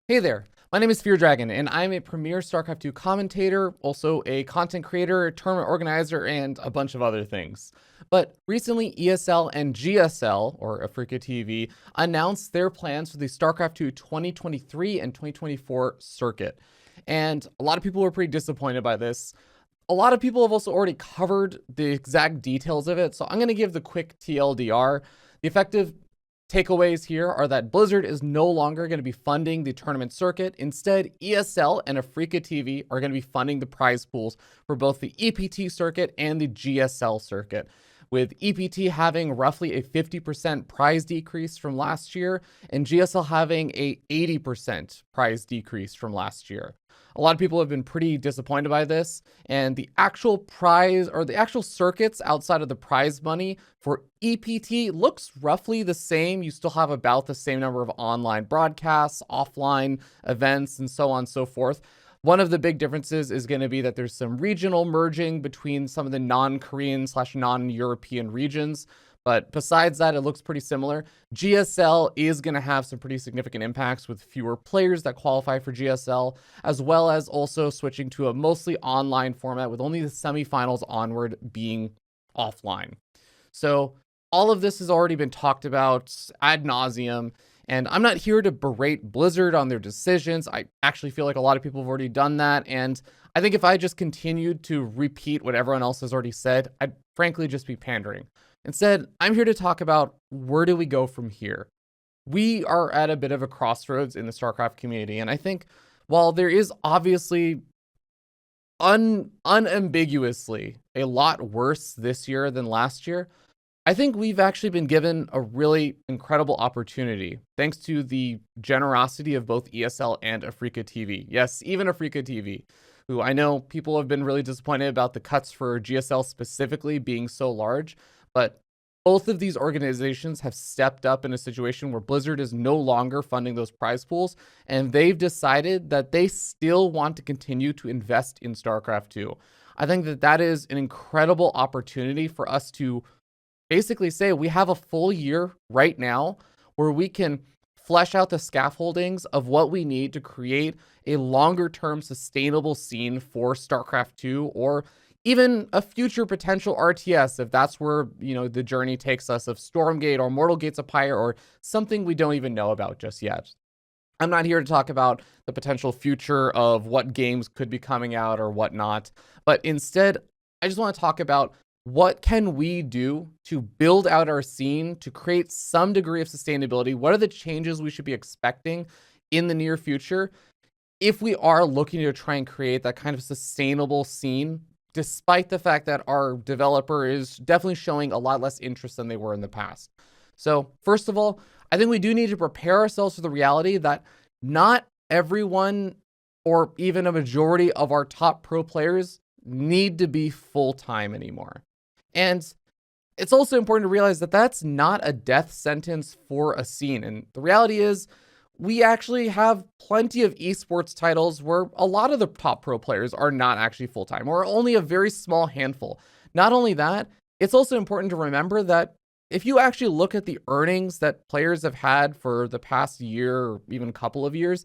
Hey there, my name is Fear Dragon, and I'm a premier StarCraft 2 commentator, also a content creator, tournament organizer, and a bunch of other things. But recently, ESL and GSL, or Africa TV, announced their plans for the StarCraft 2 2023 and 2024 circuit. And a lot of people were pretty disappointed by this. A lot of people have also already covered the exact details of it, so I'm going to give the quick TLDR. The effective takeaways here are that Blizzard is no longer going to be funding the tournament circuit. Instead, ESL and Africa TV are going to be funding the prize pools for both the EPT circuit and the GSL circuit, with EPT having roughly a 50% prize decrease from last year and GSL having a 80% prize decrease from last year. A lot of people have been pretty disappointed by this, and the actual prize or the actual circuits outside of the prize money for EPT looks roughly the same. You still have about the same number of online broadcasts, offline events, and so on and so forth. One of the big differences is going to be that there's some regional merging between some of the non-Korean / non-European regions. But besides that, it looks pretty similar. GSL is going to have some pretty significant impacts with fewer players that qualify for GSL, as well as also switching to a mostly online format with only the semifinals onward being offline. So all of this has already been talked about ad nauseum, and I'm not here to berate Blizzard on their decisions. I actually feel like a lot of people have already done that, and I think if I just continued to repeat what everyone else has already said, I'd frankly just be pandering. Instead, I'm here to talk about where do we go from here. We are at a bit of a crossroads in the StarCraft community, and I think while there is obviously unambiguously a lot worse this year than last year, I think we've actually been given a really incredible opportunity thanks to the generosity of both ESL and Africa TV. Yes, even Africa TV, who I know people have been really disappointed about the cuts for GSL specifically being so large. But both of these organizations have stepped up in a situation where Blizzard is no longer funding those prize pools, and they've decided that they still want to continue to invest in StarCraft 2. I think that that is an incredible opportunity for us to basically say we have a full year right now where we can flesh out the scaffoldings of what we need to create a longer term sustainable scene for StarCraft 2, or even a future potential RTS, if that's where, the journey takes us, of Stormgate or Mortal Gates of Pyre or something we don't even know about just yet. I'm not here to talk about the potential future of what games could be coming out or whatnot, but instead, I just want to talk about what can we do to build out our scene, to create some degree of sustainability. What are the changes we should be expecting in the near future if we are looking to try and create that kind of sustainable scene, despite the fact that our developer is definitely showing a lot less interest than they were in the past. So first of all, I think we do need to prepare ourselves for the reality that not everyone, or even a majority of our top pro players, need to be full-time anymore. And it's also important to realize that that's not a death sentence for a scene. And the reality is, we actually have plenty of esports titles where a lot of the top pro players are not actually full-time, or only a very small handful. Not only that, it's also important to remember that if you actually look at the earnings that players have had for the past year or even couple of years,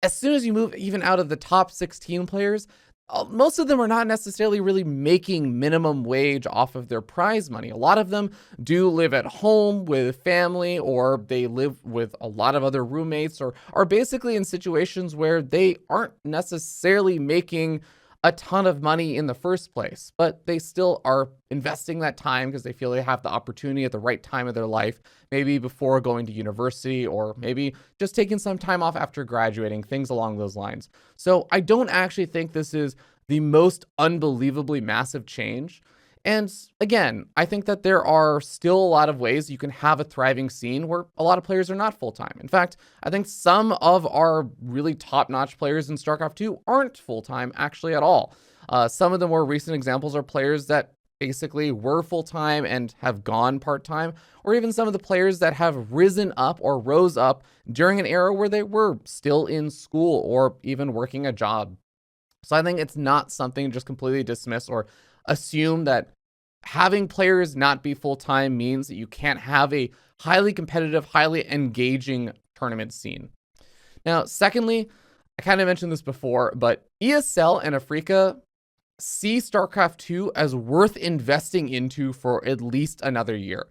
as soon as you move even out of the top 16 players, most of them are not necessarily really making minimum wage off of their prize money. A lot of them do live at home with family, or they live with a lot of other roommates, or are basically in situations where they aren't necessarily making a ton of money in the first place, but they still are investing that time because they feel they have the opportunity at the right time of their life, maybe before going to university, or maybe just taking some time off after graduating, things along those lines. So I don't actually think this is the most unbelievably massive change. And again, I think that there are still a lot of ways you can have a thriving scene where a lot of players are not full-time. In fact, I think some of our really top-notch players in StarCraft 2 aren't full-time actually at all. Some of the more recent examples are players that basically were full-time and have gone part-time, or even some of the players that have risen up or rose up during an era where they were still in school or even working a job. So I think it's not something to just completely dismiss or assume that having players not be full-time means that you can't have a highly competitive, highly engaging tournament scene. Now, secondly, I kind of mentioned this before, but ESL and Africa see StarCraft 2 as worth investing into for at least another year.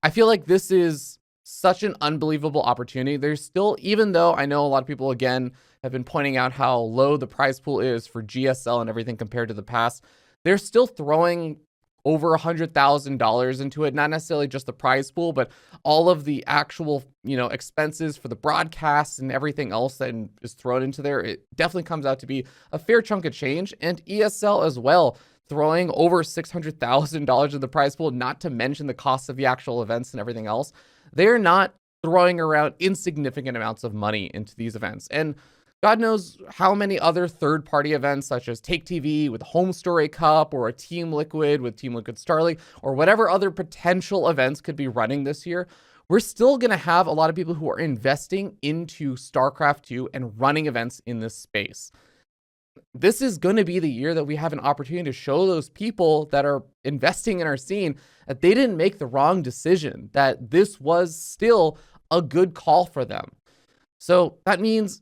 I feel like this is such an unbelievable opportunity. There's still, even though I know a lot of people, again, have been pointing out how low the prize pool is for GSL and everything compared to the past, they're still throwing over $100,000 into it, not necessarily just the prize pool, but all of the actual, expenses for the broadcasts and everything else that is thrown into there. It definitely comes out to be a fair chunk of change. And ESL as well, throwing over $600,000 of the prize pool, not to mention the cost of the actual events and everything else. They're not throwing around insignificant amounts of money into these events. And God knows how many other third-party events, such as Take TV with Home Story Cup, or a Team Liquid with Team Liquid Star League, or whatever other potential events could be running this year, we're still going to have a lot of people who are investing into StarCraft 2 and running events in this space. This is going to be the year that we have an opportunity to show those people that are investing in our scene that they didn't make the wrong decision, that this was still a good call for them. So that means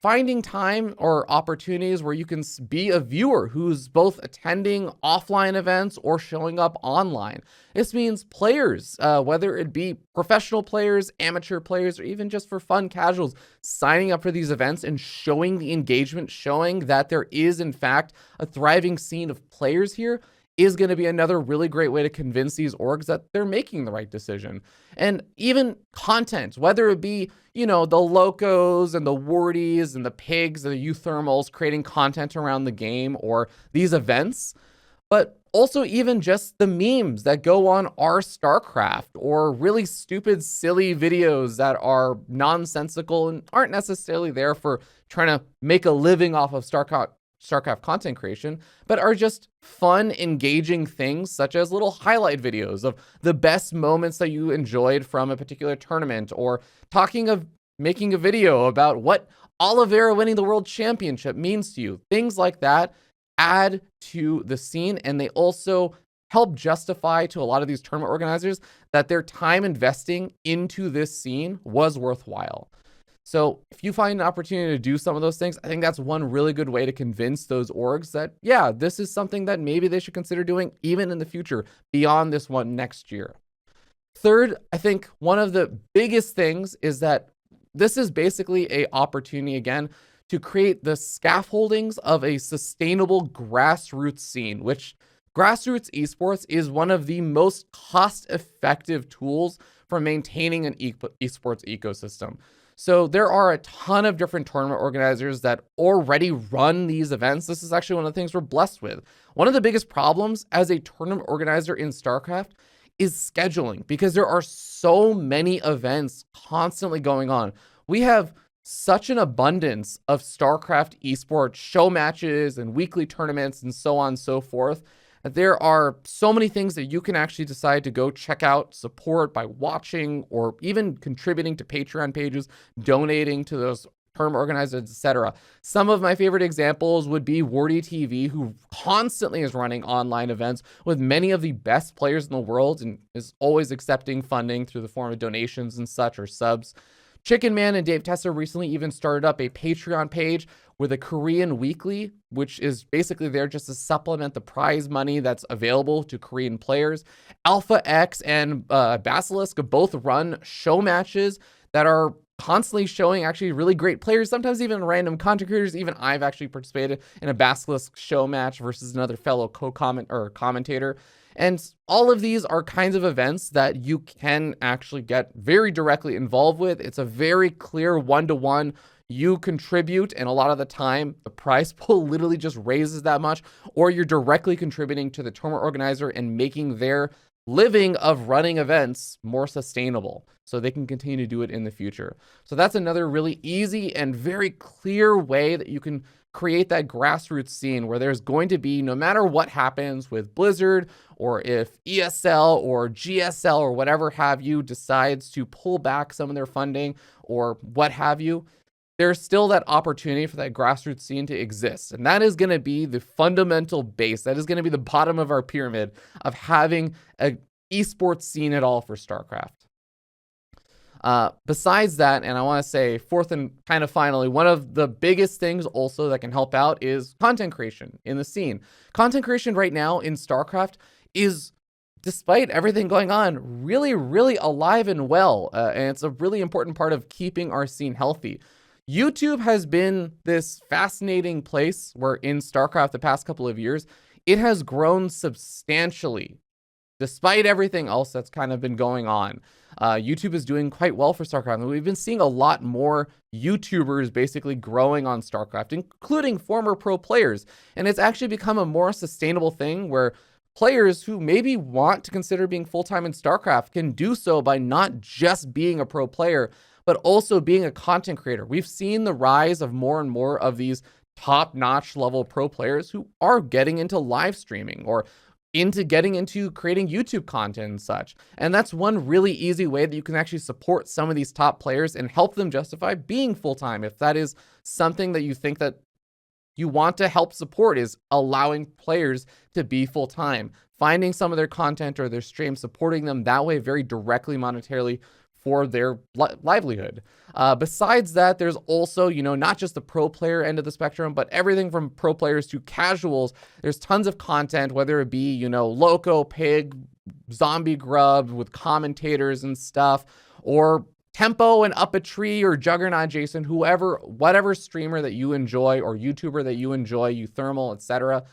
finding time or opportunities where you can be a viewer who's both attending offline events or showing up online. This means players, whether it be professional players, amateur players, or even just for fun casuals, signing up for these events and showing the engagement, showing that there is, in fact, a thriving scene of players here is going to be another really great way to convince these orgs that they're making the right decision. And even content, whether it be, the locos and the wardies and the pigs and the euthermals creating content around the game or these events, but also even just the memes that go on our StarCraft, or really stupid, silly videos that are nonsensical and aren't necessarily there for trying to make a living off of StarCraft content creation, but are just fun, engaging things, such as little highlight videos of the best moments that you enjoyed from a particular tournament, or talking of making a video about what Oliveira winning the world championship means to you. Things like that add to the scene, and they also help justify to a lot of these tournament organizers that their time investing into this scene was worthwhile. So if you find an opportunity to do some of those things, I think that's one really good way to convince those orgs that, yeah, this is something that maybe they should consider doing even in the future beyond this one next year. Third, I think one of the biggest things is that this is basically an opportunity, again, to create the scaffoldings of a sustainable grassroots scene, which Grassroots Esports is one of the most cost-effective tools for maintaining an esports ecosystem. So there are a ton of different tournament organizers that already run these events. This is actually one of the things we're blessed with. One of the biggest problems as a tournament organizer in StarCraft is scheduling, because there are so many events constantly going on. We have such an abundance of StarCraft Esports show matches and weekly tournaments and so on and so forth. There are so many things that you can actually decide to go check out, support by watching, or even contributing to Patreon pages, donating to those tournament organizers, etc. Some of my favorite examples would be Wardy TV, who constantly is running online events with many of the best players in the world and is always accepting funding through the form of donations and such, or subs. Chicken Man and Dave Tesser recently even started up a Patreon page with a Korean weekly, which is basically there just to supplement the prize money that's available to Korean players. Alpha X and Basilisk both run show matches that are constantly showing actually really great players, sometimes even random content creators. Even I've actually participated in a Basilisk show match versus another fellow commentator. And all of these are kinds of events that you can actually get very directly involved with. It's a very clear one-to-one. You contribute, and a lot of the time, the prize pool literally just raises that much, or you're directly contributing to the tournament organizer and making their living of running events more sustainable so they can continue to do it in the future. So that's another really easy and very clear way that you can create that grassroots scene where there's going to be, no matter what happens with Blizzard, or if ESL or GSL or whatever have you decides to pull back some of their funding or what have you, there's still that opportunity for that grassroots scene to exist. And that is going to be the fundamental base. That is going to be the bottom of our pyramid of having an esports scene at all for StarCraft. Besides that, and I want to say fourth and kind of finally, one of the biggest things also that can help out is content creation in the scene. Content creation right now in StarCraft is, despite everything going on, really, really alive and well. And it's a really important part of keeping our scene healthy. YouTube has been this fascinating place where in StarCraft the past couple of years, it has grown substantially despite everything else that's kind of been going on. YouTube is doing quite well for StarCraft. And we've been seeing a lot more YouTubers basically growing on StarCraft, including former pro players. And it's actually become a more sustainable thing where players who maybe want to consider being full-time in StarCraft can do so by not just being a pro player, but also being a content creator. We've seen the rise of more and more of these top-notch level pro players who are getting into live streaming or into getting into creating YouTube content and such. And that's one really easy way that you can actually support some of these top players and help them justify being full-time. If that is something that you think that you want to help support, is allowing players to be full-time, finding some of their content or their stream, supporting them that way very directly monetarily for their livelihood. Besides that, there's also, not just the pro player end of the spectrum, but everything from pro players to casuals. There's tons of content, whether it be, Loco, Pig, Zombie Grub with commentators and stuff, or Tempo and Up a Tree or Juggernaut Jason, whatever streamer that you enjoy or YouTuber that you enjoy, Euthermal, etc.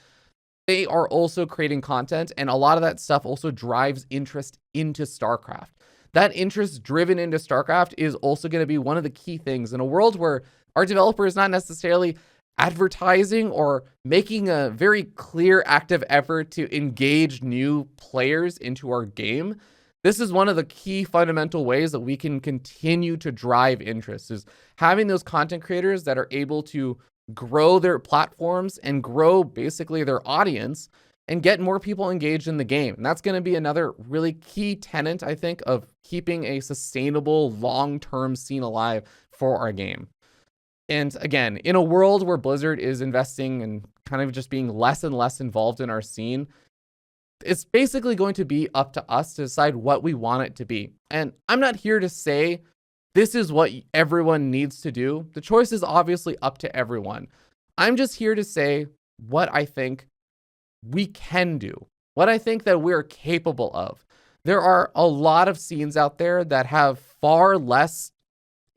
They are also creating content, and a lot of that stuff also drives interest into StarCraft. That interest driven into StarCraft is also going to be one of the key things in a world where our developer is not necessarily advertising or making a very clear active effort to engage new players into our game. This is one of the key fundamental ways that we can continue to drive interest, is having those content creators that are able to grow their platforms and grow basically their audience and get more people engaged in the game. And that's going to be another really key tenet, I think, of keeping a sustainable long-term scene alive for our game. And again, in a world where Blizzard is investing and kind of just being less and less involved in our scene, it's basically going to be up to us to decide what we want it to be. And I'm not here to say this is what everyone needs to do. The choice is obviously up to everyone. I'm just here to say what I think we can do, what I think that we're capable of. There are a lot of scenes out there that have far less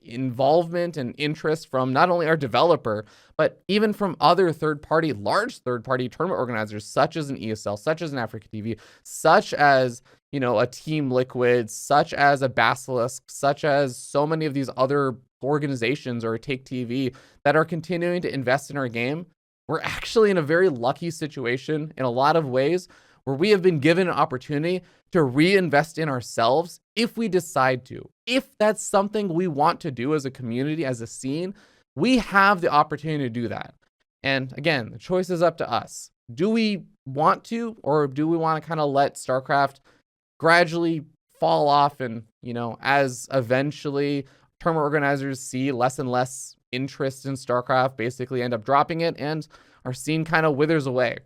involvement and interest from not only our developer, but even from other large third-party tournament organizers, such as an ESL, such as an Africa TV, such as, a Team Liquid, such as a Basilisk, such as so many of these other organizations or a Take TV that are continuing to invest in our game. We're actually in a very lucky situation in a lot of ways where we have been given an opportunity to reinvest in ourselves if we decide to. If that's something we want to do as a community, as a scene, we have the opportunity to do that. And again, the choice is up to us. Do we want to, or do we want to kind of let StarCraft gradually fall off and, as eventually tournament organizers see less and less interest in StarCraft, basically end up dropping it and our scene kind of withers away?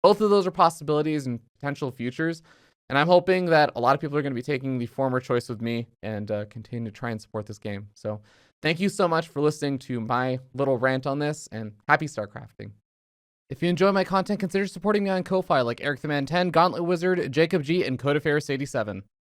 Both of those are possibilities and potential futures. And I'm hoping that a lot of people are going to be taking the former choice with me and continue to try and support this game. So thank you so much for listening to my little rant on this, and happy StarCrafting. If you enjoy my content, consider supporting me on Ko-Fi like Eric the Man 10, Gauntlet Wizard, Jacob G, and Codefaris 87.